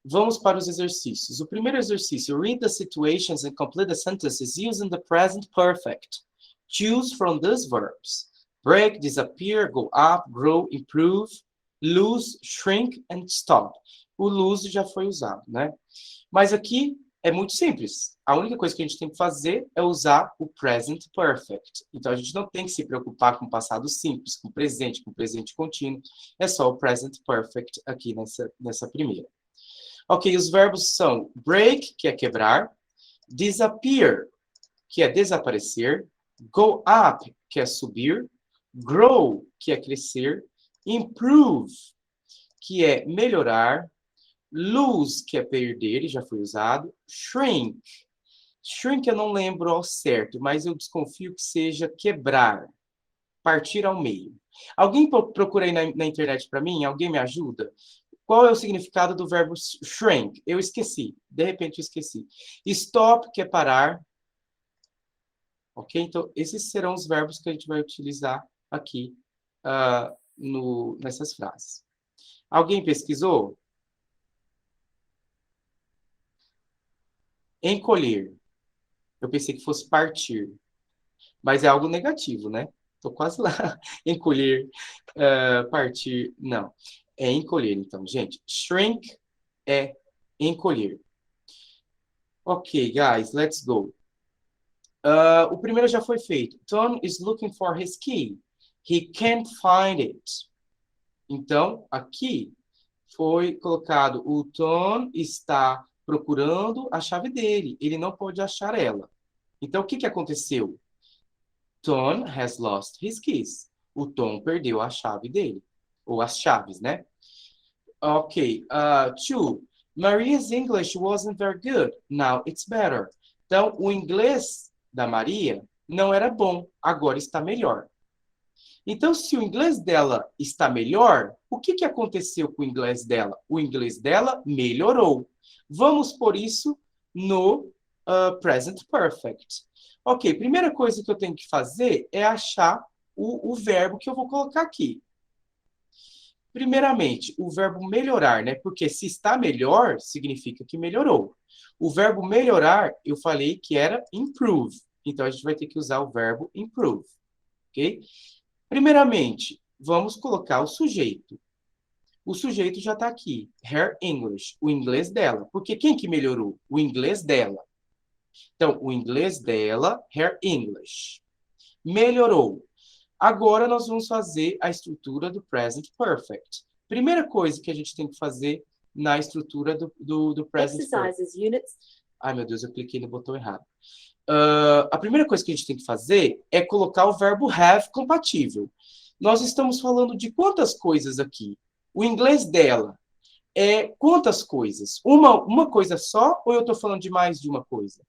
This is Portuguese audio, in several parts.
Vamos para os exercícios. O primeiro exercício, read the situations and complete the sentences using the present perfect. Choose from these verbs. Break, disappear, go up, grow, improve, lose, shrink and stop. O lose já foi usado, né? Mas aqui é muito simples. A única coisa que a gente tem que fazer é usar o present perfect. Então, a gente não tem que se preocupar com o passado simples, com presente contínuo. É só o present perfect aqui nessa primeira. Ok, os verbos são break, que é quebrar, disappear, que é desaparecer, go up, que é subir, grow, que é crescer, improve, que é melhorar, lose, que é perder, já foi usado, shrink. Shrink eu não lembro ao certo, mas eu desconfio que seja quebrar, partir ao meio. Alguém procura aí na internet para mim? Alguém me ajuda? Qual é o significado do verbo shrink? Eu esqueci. De repente eu esqueci. Stop, que é parar. Ok? Então, esses serão os verbos que a gente vai utilizar aqui nessas frases. Alguém pesquisou? Encolher. Eu pensei que fosse partir. Mas é algo negativo, né? Estou quase lá. Encolher, partir, não. É encolher, então, gente. Shrink é encolher. Ok, guys, let's go. O primeiro já foi feito. Tom is looking for his key. He can't find it. Então, aqui foi colocado o Tom está procurando a chave dele. Ele não pode achar ela. Então, o que aconteceu? Tom has lost his keys. O Tom perdeu a chave dele. Ou as chaves, né? Ok. Two. Maria's English wasn't very good. Now it's better. Então, o inglês da Maria não era bom. Agora está melhor. Então, se o inglês dela está melhor, o que aconteceu com o inglês dela? O inglês dela melhorou. Vamos por isso no present perfect. Ok, primeira coisa que eu tenho que fazer é achar o verbo que eu vou colocar aqui. Primeiramente, o verbo melhorar, né? Porque se está melhor, significa que melhorou. O verbo melhorar, eu falei que era improve. Então, a gente vai ter que usar o verbo improve. Ok? Primeiramente, vamos colocar o sujeito. O sujeito já está aqui. Her English, o inglês dela. Porque quem que melhorou? O inglês dela. Então, o inglês dela, her English. Melhorou. Agora, nós vamos fazer a estrutura do present perfect. Primeira coisa que a gente tem que fazer na estrutura do present perfect. Ai, meu Deus, eu cliquei no botão errado. A primeira coisa que a gente tem que fazer é colocar o verbo have compatível. Nós estamos falando de quantas coisas aqui? O inglês dela é quantas coisas? Uma coisa só ou eu estou falando de mais de uma coisa?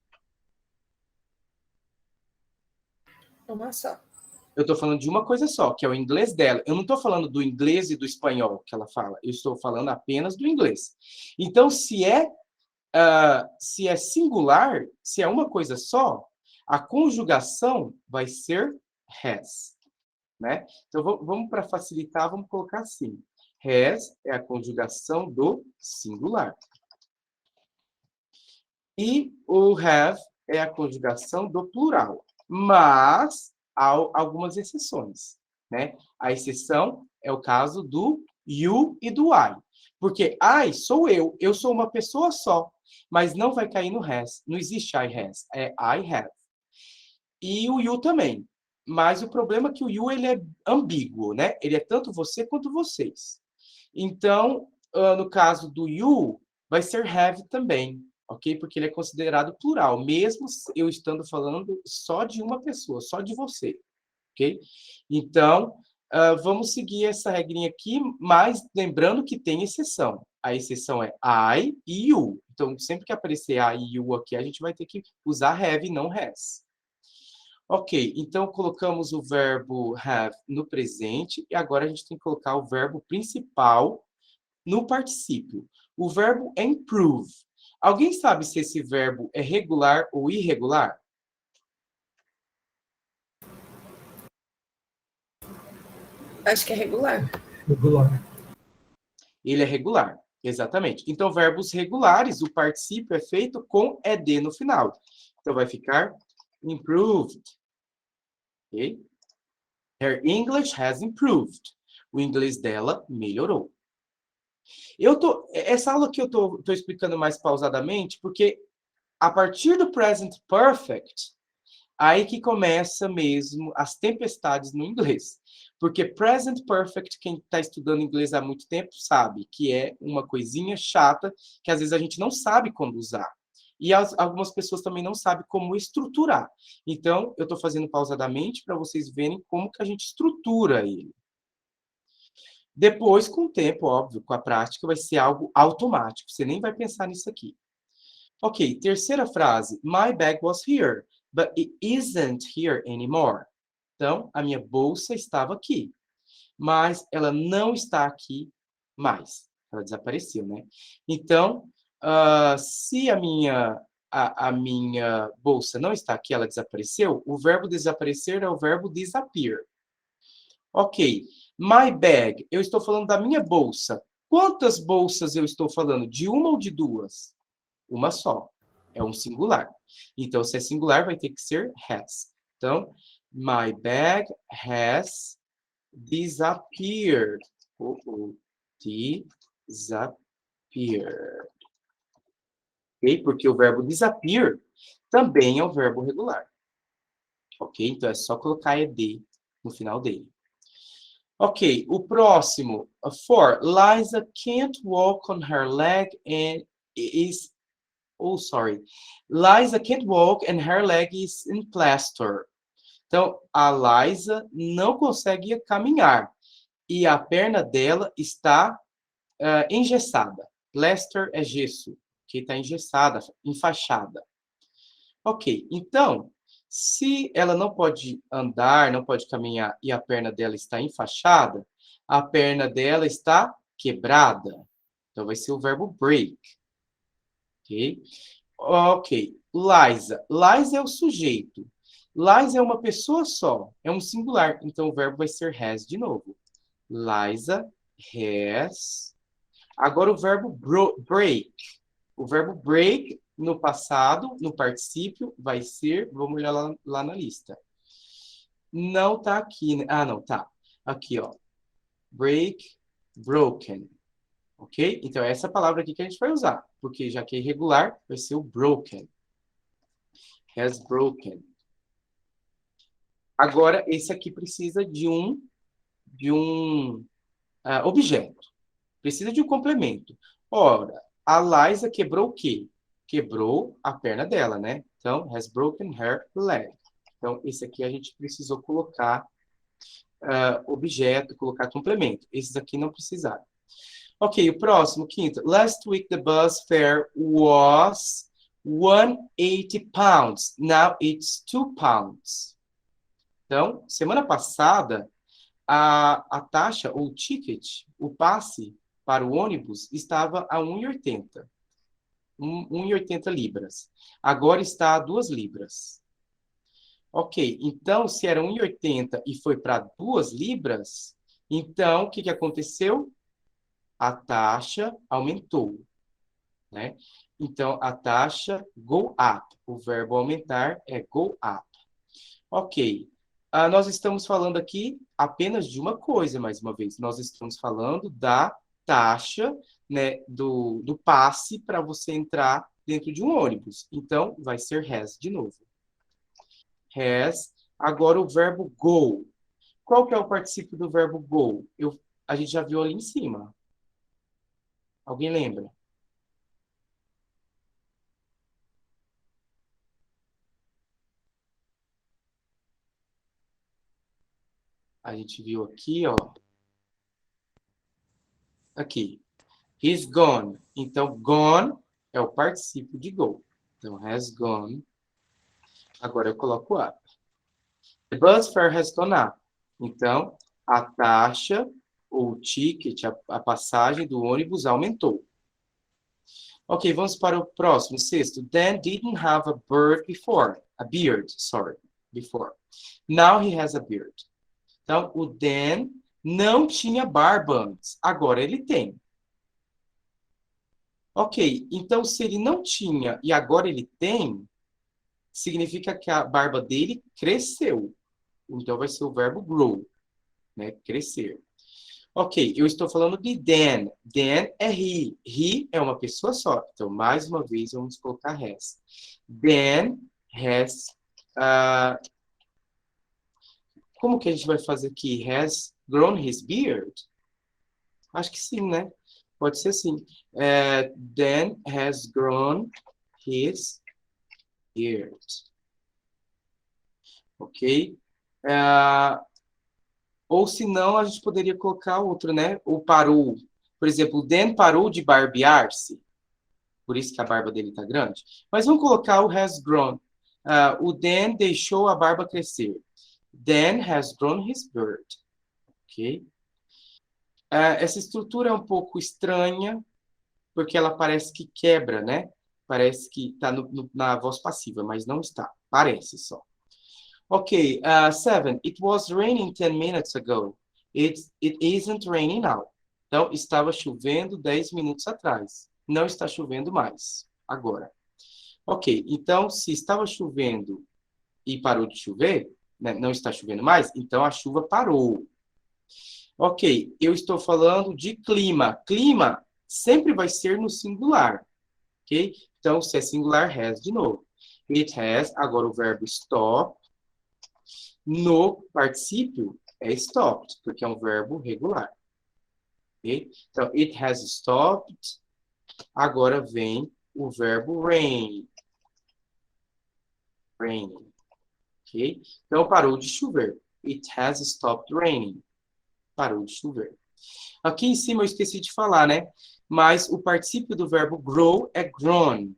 Uma só. Eu estou falando de uma coisa só, que é o inglês dela. Eu não estou falando do inglês e do espanhol que ela fala. Eu estou falando apenas do inglês. Então, se é singular, se é uma coisa só, a conjugação vai ser has. Né? Então, vamos para facilitar, vamos colocar assim. Has é a conjugação do singular. E o have é a conjugação do plural. Mas há algumas exceções. Né? A exceção é o caso do you e do I. Porque I sou eu sou uma pessoa só. Mas não vai cair no has. Não existe I has, é I have. E o you também. Mas o problema é que o you ele é ambíguo, né? Ele é tanto você quanto vocês. Então, no caso do you, vai ser have também, ok? Porque ele é considerado plural, mesmo eu estando falando só de uma pessoa, só de você, ok? Então, vamos seguir essa regrinha aqui, mas lembrando que tem exceção. A exceção é I e you. Então, sempre que aparecer I e you aqui, a gente vai ter que usar have e não has. Ok, então colocamos o verbo have no presente e agora a gente tem que colocar o verbo principal no particípio. O verbo é improve. Alguém sabe se esse verbo é regular ou irregular? Acho que é regular. Regular. Ele é regular. Exatamente. Então, verbos regulares, o particípio é feito com ed no final. Então, vai ficar improved. Ok? Her English has improved. O inglês dela melhorou. Essa aula aqui eu tô explicando mais pausadamente, porque a partir do present perfect, aí que começa mesmo as tempestades no inglês. Porque present perfect, quem está estudando inglês há muito tempo sabe que é uma coisinha chata que às vezes a gente não sabe como usar. E algumas pessoas também não sabem como estruturar. Então, eu estou fazendo pausadamente para vocês verem como que a gente estrutura ele. Depois, com o tempo, óbvio, com a prática, vai ser algo automático. Você nem vai pensar nisso aqui. Ok, terceira frase. My bag was here, but it isn't here anymore. Então, a minha bolsa estava aqui, mas ela não está aqui mais. Ela desapareceu, né? Então, se a minha bolsa não está aqui, ela desapareceu, o verbo desaparecer é o verbo disappear. Ok. My bag, eu estou falando da minha bolsa. Quantas bolsas eu estou falando? De uma ou de duas? Uma só. É um singular. Então, se é singular, vai ter que ser has. Então, my bag has disappeared. Disappeared. Ok? Porque o verbo disappear também é o verbo regular. Ok? Então, é só colocar ed no final dele. Ok, o próximo. 4. Liza can't walk on her leg and is... Oh, sorry. Liza can't walk and her leg is in plaster. Então, a Liza não consegue caminhar. E a perna dela está engessada. Plaster é gesso, que está engessada, enfaixada. Ok, então, se ela não pode andar, não pode caminhar e a perna dela está enfaixada, a perna dela está quebrada. Então, vai ser o verbo break. Ok? Ok. Liza. Liza é o sujeito. Liza é uma pessoa só. É um singular. Então, o verbo vai ser has de novo. Liza has. Agora, o verbo break. O verbo break, no passado, no particípio, vai ser... Vamos olhar lá na lista. Não tá aqui, né? Ah, não, tá. Aqui, ó. Break, broken. Ok? Então, é essa palavra aqui que a gente vai usar. Porque já que é irregular, vai ser o broken. Has broken. Agora, esse aqui precisa de um objeto. Precisa de um complemento. Ora, a Liza quebrou o quê? Quebrou a perna dela, né? Então, has broken her leg. Então, esse aqui a gente precisou colocar objeto, colocar complemento. Esses aqui não precisaram. Ok, o próximo, quinto. Last week the bus fare was 180 pounds. Now it's 2 pounds. Então, semana passada, a taxa, ou ticket, o passe para o ônibus estava a 1,80. 1,80 libras. Agora está a 2 libras. Ok, então se era 1,80 e foi para 2 libras, então o que aconteceu? A taxa aumentou, né? Então, a taxa go up. O verbo aumentar é go up. Ok. Nós estamos falando aqui apenas de uma coisa, mais uma vez. Nós estamos falando da taxa, né, do passe para você entrar dentro de um ônibus. Então, vai ser has de novo. Has. Agora, o verbo go. Qual que é o particípio do verbo go? A gente já viu ali em cima. Alguém lembra? A gente viu aqui, ó. Aqui. He's gone. Então, gone é o particípio de go. Então, has gone. Agora eu coloco up. The bus fare has gone up. Então, a taxa, ou o ticket, a passagem do ônibus aumentou. Ok, vamos para o próximo, sexto. Dan didn't have a beard before. Before. Now he has a beard. Então, o Dan não tinha barba antes. Agora ele tem. Ok, então se ele não tinha e agora ele tem, significa que a barba dele cresceu. Então vai ser o verbo grow, né? Crescer. Ok, eu estou falando de Dan. Dan é he. He é uma pessoa só. Então, mais uma vez, vamos colocar has. Dan has... como que a gente vai fazer aqui? Has grown his beard? Acho que sim, né? Pode ser sim. Dan has grown his beard. Ok? Ou se não, a gente poderia colocar outro, né? O parou. Por exemplo, o Dan parou de barbear-se. Por isso que a barba dele está grande. Mas vamos colocar o has grown. O Dan deixou a barba crescer. Dan has grown his beard. Ok? Essa estrutura é um pouco estranha, porque ela parece que quebra, né? Parece que está na voz passiva, mas não está. Parece só. Ok, 7. It was raining 10 minutes ago. It isn't raining now. Então, estava chovendo 10 minutos atrás. Não está chovendo mais, agora. Ok, então, se estava chovendo e parou de chover, né, não está chovendo mais, então a chuva parou. Ok, eu estou falando de clima. Clima sempre vai ser no singular, ok? Então, se é singular, has de novo. It has, agora o verbo stop. No particípio, é stopped, porque é um verbo regular. Ok? Então, it has stopped. Agora vem o verbo rain. Raining. Ok? Então, parou de chover. It has stopped raining. Parou de chover. Aqui em cima eu esqueci de falar, né? Mas o particípio do verbo grow é grown.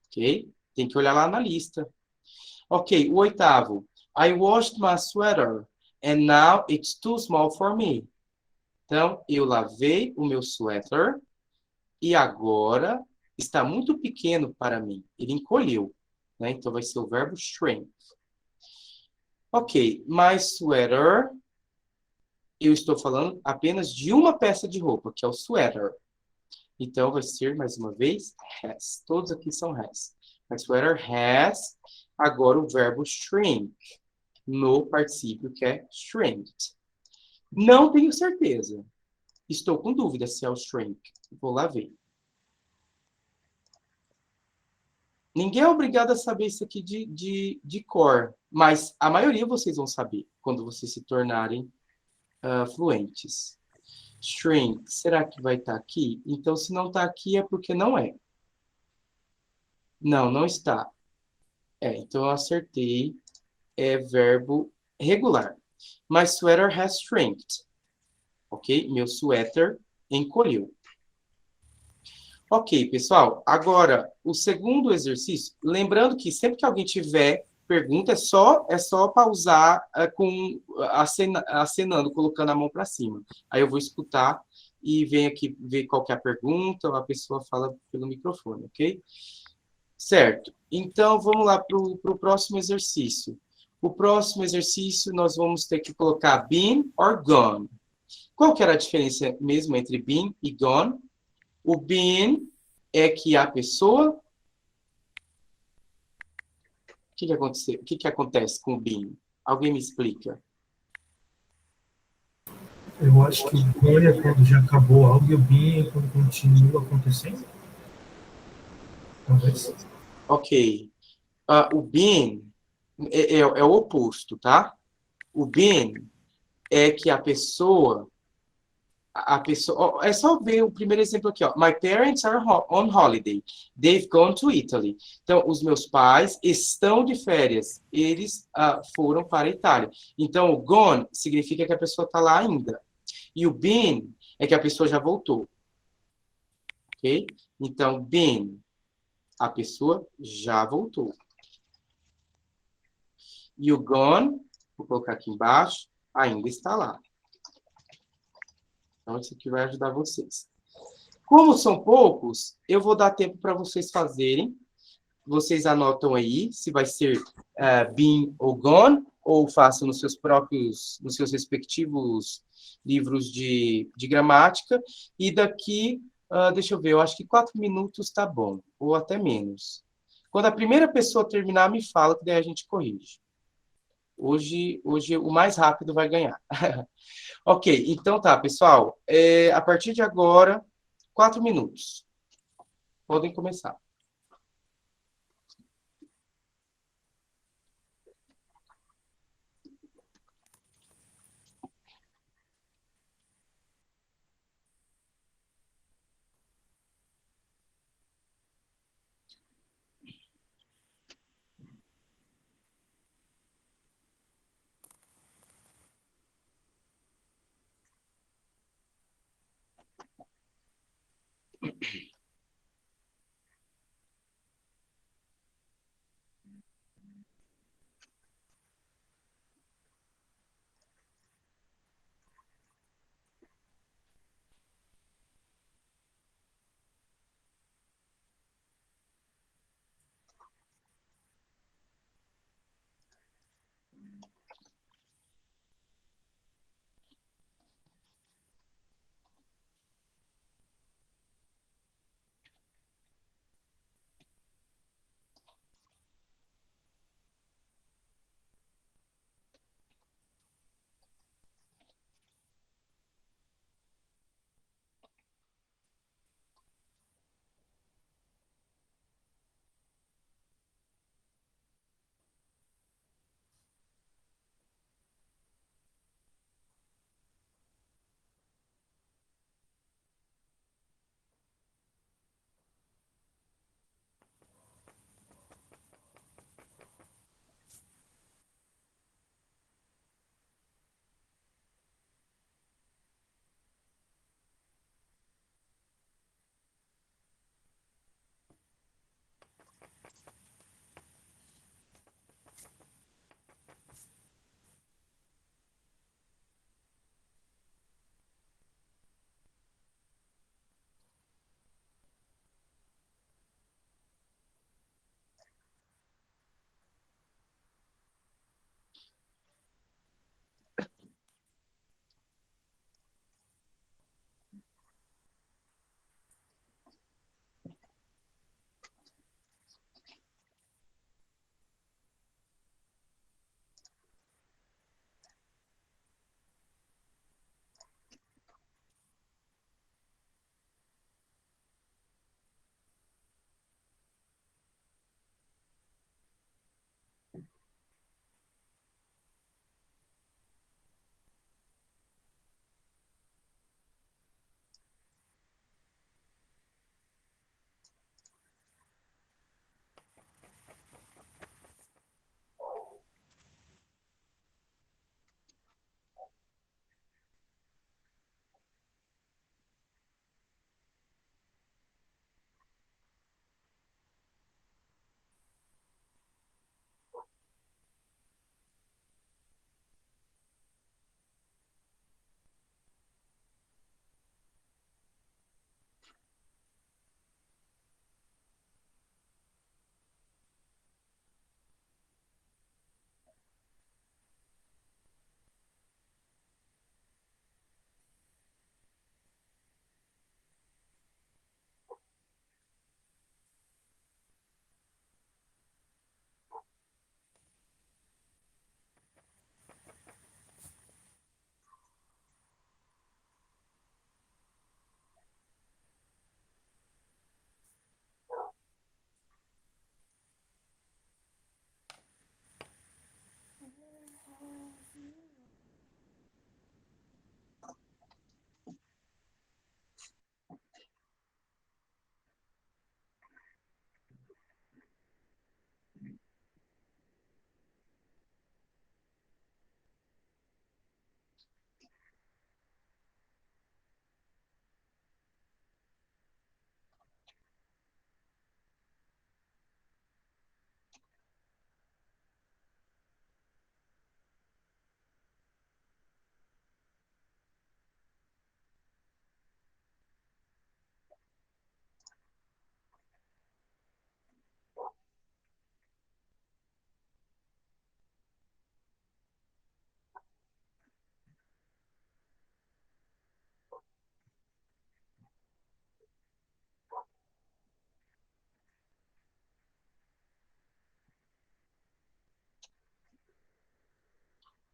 Ok? Tem que olhar lá na lista. Ok, o 8º. I washed my sweater and now it's too small for me. Então, eu lavei o meu suéter e agora está muito pequeno para mim. Ele encolheu, né? Então, vai ser o verbo shrink. Ok, my sweater, eu estou falando apenas de uma peça de roupa, que é o sweater. Então, vai ser, mais uma vez, has. Todos aqui são has. My sweater has, agora o verbo shrink, no particípio que é shrinked. Não tenho certeza. Estou com dúvida se é o shrink. Vou lá ver. Ninguém é obrigado a saber isso aqui de cor, mas a maioria vocês vão saber quando vocês se tornarem fluentes. Shrink, será que vai estar aqui? Então, se não está aqui, é porque não é. Não, não está. Então eu acertei. É verbo regular. My sweater has shrinked. Ok? Meu suéter encolheu. Ok, pessoal. Agora, o segundo exercício. Lembrando que sempre que alguém tiver pergunta, é só pausar acenando, colocando a mão para cima. Aí eu vou escutar e venho aqui ver qual que é a pergunta, ou a pessoa fala pelo microfone, ok? Certo. Então, vamos lá para o próximo exercício. O próximo exercício, nós vamos ter que colocar been or gone. Qual que era a diferença mesmo entre been e gone? O been é que a pessoa... O que acontece com o been? Alguém me explica? Eu acho que o gone é quando já acabou algo e o been é quando continua acontecendo. Talvez. Ok. O been é o oposto, tá? O been é que a pessoa... é só ver o primeiro exemplo aqui, ó. My parents are on holiday. They've gone to Italy. Então, os meus pais estão de férias. Eles foram para a Itália. Então, o gone significa que a pessoa está lá ainda. E o been é que a pessoa já voltou. Ok? Então, been, a pessoa já voltou. E o gone, vou colocar aqui embaixo, ainda está lá. Então, isso aqui vai ajudar vocês. Como são poucos, eu vou dar tempo para vocês fazerem. Vocês anotam aí se vai ser been ou gone, ou façam nos seus respectivos livros de gramática. E daqui Deixa eu ver, eu acho que 4 minutos tá bom, ou até menos. Quando a primeira pessoa terminar, me fala, que daí a gente corrige. Hoje o mais rápido vai ganhar. Ok, então tá, pessoal. A partir de agora, 4 minutos. Podem começar.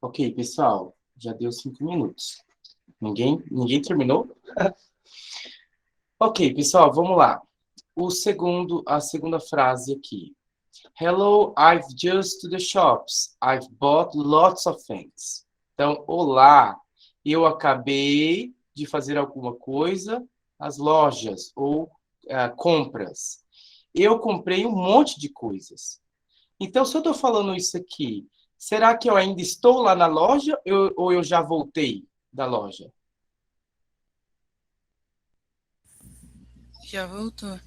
Ok, pessoal, já deu 5 minutos. Ninguém terminou? Ok, pessoal, vamos lá. A segunda frase aqui. Hello, I've just to the shops. I've bought lots of things. Então, olá, eu acabei de fazer alguma coisa às lojas ou compras. Eu comprei um monte de coisas. Então, se eu estou falando isso aqui, será que eu ainda estou lá na loja ou eu já voltei da loja? Já voltou.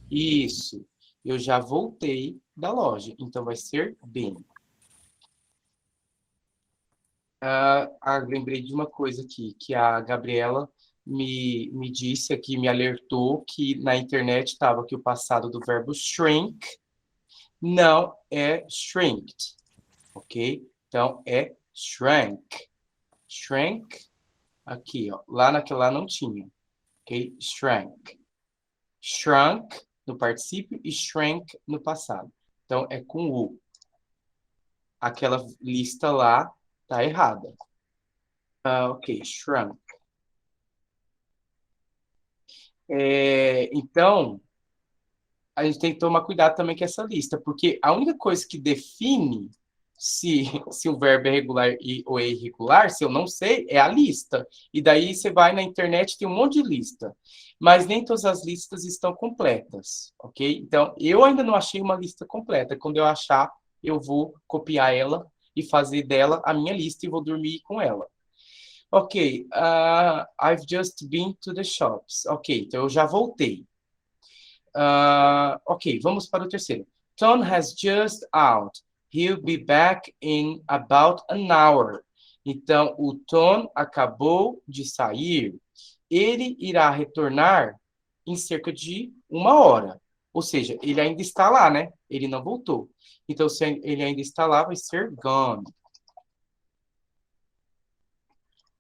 Isso, eu já voltei da loja. Então, vai ser been. Lembrei de uma coisa aqui, que a Gabriela me disse aqui, me alertou que na internet estava que o passado do verbo shrink não é shrinked, ok? Então, é shrank. Shrank, aqui, ó. Lá naquela não tinha, ok? Shrank. Shrunk no particípio e shrank no passado. Então, é com U. Aquela lista lá tá errada. Ok, shrunk. Então, a gente tem que tomar cuidado também com essa lista, porque a única coisa que define se o verbo é regular ou é irregular, se eu não sei, é a lista. E daí você vai na internet, tem um monte de lista. Mas nem todas as listas estão completas, ok? Então, eu ainda não achei uma lista completa. Quando eu achar, eu vou copiar ela e fazer dela a minha lista e vou dormir com ela. Ok, I've just been to the shops. Ok, então eu já voltei. Ok, vamos para o terceiro. Tom has just out. He'll be back in about an hour. Então, o Tom acabou de sair. Ele irá retornar em cerca de 1 hora. Ou seja, ele ainda está lá, né? Ele não voltou. Então, se ele ainda está lá, vai ser gone.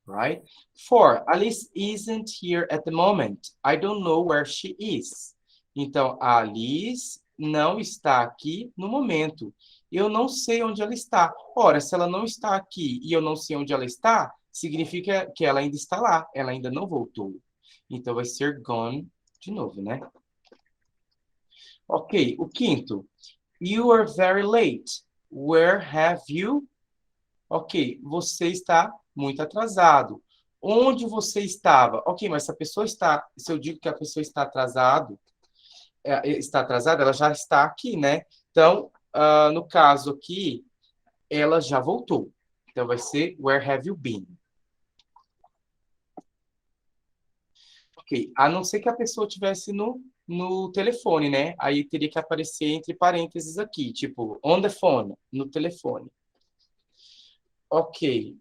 Right? 4. Alice isn't here at the moment. I don't know where she is. Então, a Alice não está aqui no momento. Eu não sei onde ela está. Ora, se ela não está aqui e eu não sei onde ela está, significa que ela ainda está lá. Ela ainda não voltou. Então, vai ser gone de novo, né? Ok, o quinto. You are very late. Where have you? Ok, você está muito atrasado. Onde você estava? Ok, mas se eu digo que a pessoa está atrasada, ela já está aqui, né? Então, no caso aqui, ela já voltou. Então, vai ser where have you been? Ok, a não ser que a pessoa estivesse no telefone, né? Aí teria que aparecer entre parênteses aqui, tipo, on the phone, no telefone. Ok.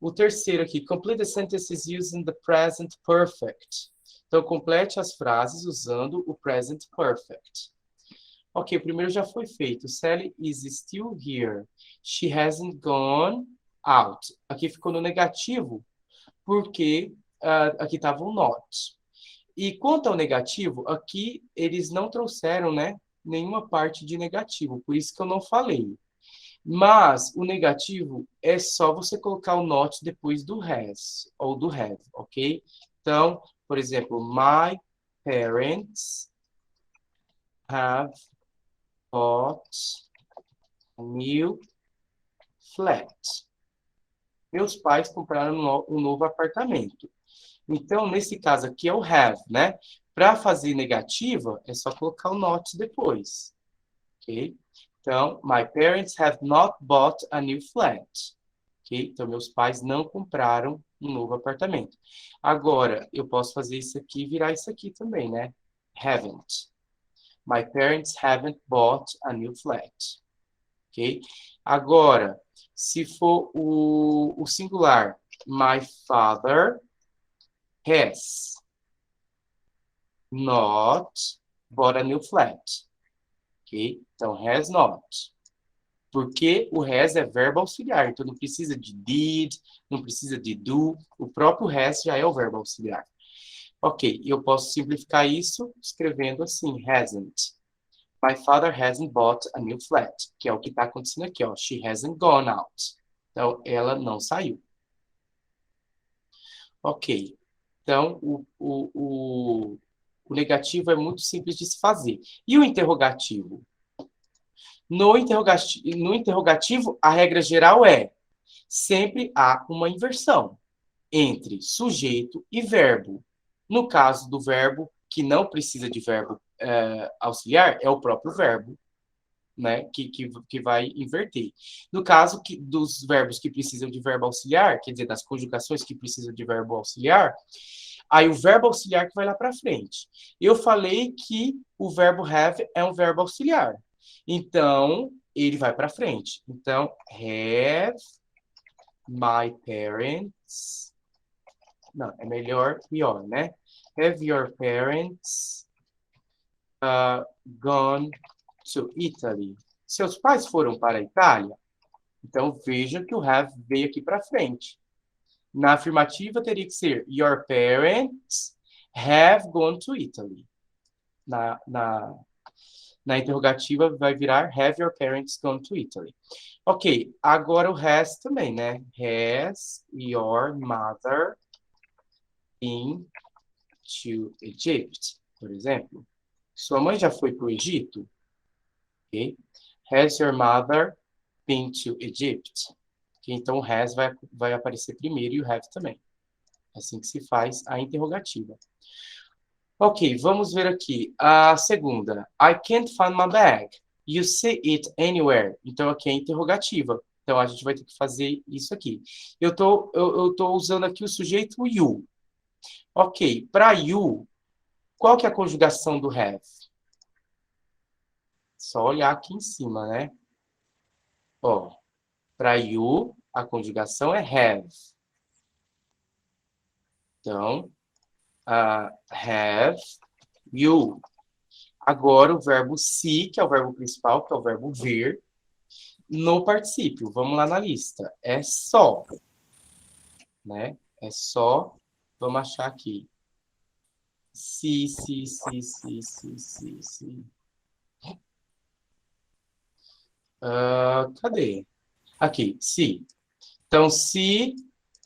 O terceiro aqui, complete the sentences using the present perfect. Então, complete as frases usando o present perfect. Ok, o primeiro já foi feito. Sally is still here. She hasn't gone out. Aqui ficou no negativo, porque aqui estava o not. E quanto ao negativo, aqui eles não trouxeram, né, nenhuma parte de negativo, por isso que eu não falei. Mas o negativo é só você colocar o not depois do has ou do have, ok? Então, por exemplo, my parents have bought a new flat. Meus pais compraram um novo apartamento. Então, nesse caso aqui é o have, né? Para fazer negativa, é só colocar o not depois, ok? Então, my parents have not bought a new flat. Ok? Então, meus pais não compraram um novo apartamento. Agora, eu posso fazer isso aqui e virar isso aqui também, né? Haven't. My parents haven't bought a new flat. Ok? Agora, se for o singular, my father has not bought a new flat. Ok? Então, has not. Porque o has é verbo auxiliar, então não precisa de did, não precisa de do, o próprio has já é o verbo auxiliar. Ok, eu posso simplificar isso escrevendo assim, hasn't. My father hasn't bought a new flat, que é o que está acontecendo aqui, ó. She hasn't gone out. Então, ela não saiu. Ok. Então, o negativo é muito simples de se fazer. E o interrogativo? No interrogativo, a regra geral é sempre há uma inversão entre sujeito e verbo. No caso do verbo, que não precisa de verbo auxiliar, é o próprio verbo, né, que vai inverter. No caso dos verbos que precisam de verbo auxiliar, quer dizer, das conjugações que precisam de verbo auxiliar, aí o verbo auxiliar que vai lá para frente. Eu falei que o verbo have é um verbo auxiliar. Então, ele vai para frente. Então, have my parents... Não, é melhor your, né? Have your parents gone to Italy? Seus pais foram para a Itália? Então, veja que o have veio aqui para frente. Na afirmativa, teria que ser your parents have gone to Italy. Na interrogativa, vai virar have your parents gone to Italy. Ok, agora o has também, né? Has your mother been to Egypt, por exemplo? Sua mãe já foi para o Egito? Ok. Has your mother been to Egypt? Okay, então, o has vai aparecer primeiro e o have também. É assim que se faz a interrogativa. Ok, vamos ver aqui. A segunda. I can't find my bag. You see it anywhere. Então, aqui é a interrogativa. Então, a gente vai ter que fazer isso aqui. Eu tô usando aqui o sujeito you. Ok, para you, qual que é a conjugação do have? Só olhar aqui em cima, né? Ó, para you, a conjugação é have. Então, have you. Agora, o verbo see, que é o verbo principal, que é o verbo ver, no particípio. Vamos lá na lista. É só. Né? É só. Vamos achar aqui. Se. Cadê? Aqui, se. Então, se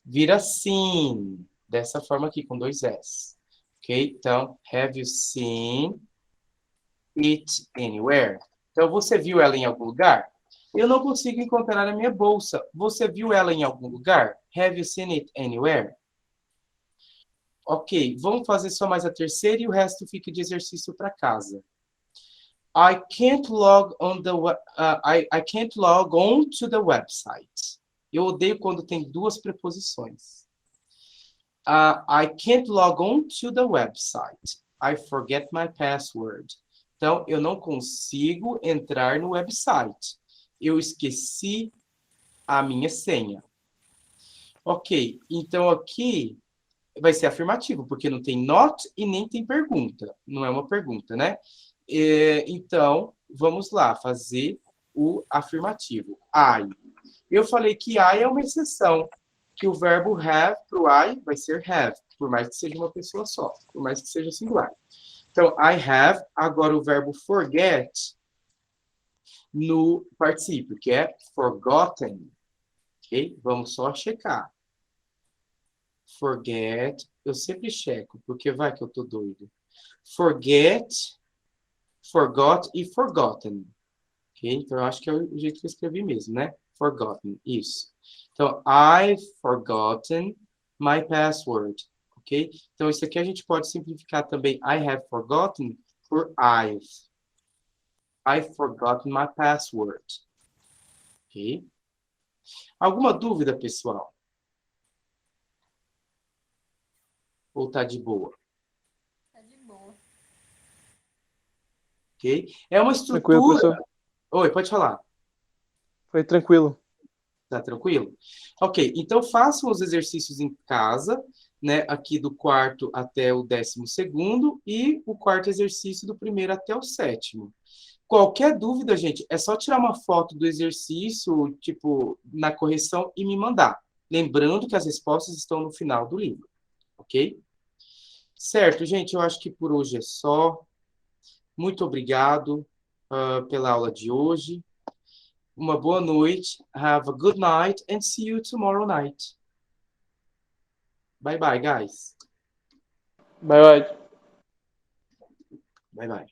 vira sim. Dessa forma aqui, com 2 S. Ok? Então, have you seen it anywhere? Então, você viu ela em algum lugar? Eu não consigo encontrar na minha bolsa. Você viu ela em algum lugar? Have you seen it anywhere? Ok, vamos fazer só mais a terceira e o resto fica de exercício para casa. I can't log on I can't log on to the website. Eu odeio quando tem duas preposições. I can't log on to the website. I forget my password. Então, eu não consigo entrar no website. Eu esqueci a minha senha. Ok, então aqui vai ser afirmativo, porque não tem not e nem tem pergunta. Não é uma pergunta, né? Então, vamos lá, fazer o afirmativo. I. Eu falei que I é uma exceção, que o verbo have para o I vai ser have, por mais que seja uma pessoa só, por mais que seja singular. Então, I have, agora o verbo forget no particípio, que é forgotten. Ok? Vamos só checar. Forget, eu sempre checo, porque vai que eu tô doido. Forget, forgot e forgotten. Ok? Então, eu acho que é o jeito que eu escrevi mesmo, né? Forgotten, isso. Então, I've forgotten my password. Ok? Então, isso aqui a gente pode simplificar também. I have forgotten por I've forgotten my password. Ok? Alguma dúvida, pessoal? Ou tá de boa? Tá de boa. Ok? É uma Tranquilo, estrutura... professor. Oi, pode falar. Foi tranquilo. Tá tranquilo? Ok, então façam os exercícios em casa, né? Aqui do quarto até o 12º e o quarto exercício do primeiro até o 7º. Qualquer dúvida, gente, é só tirar uma foto do exercício, tipo, na correção e me mandar. Lembrando que as respostas estão no final do livro, ok? Certo, gente, eu acho que por hoje é só. Muito obrigado. pela aula de hoje. Uma boa noite. Have a good night and see you tomorrow night. Bye bye, guys. Bye, bye. Bye bye.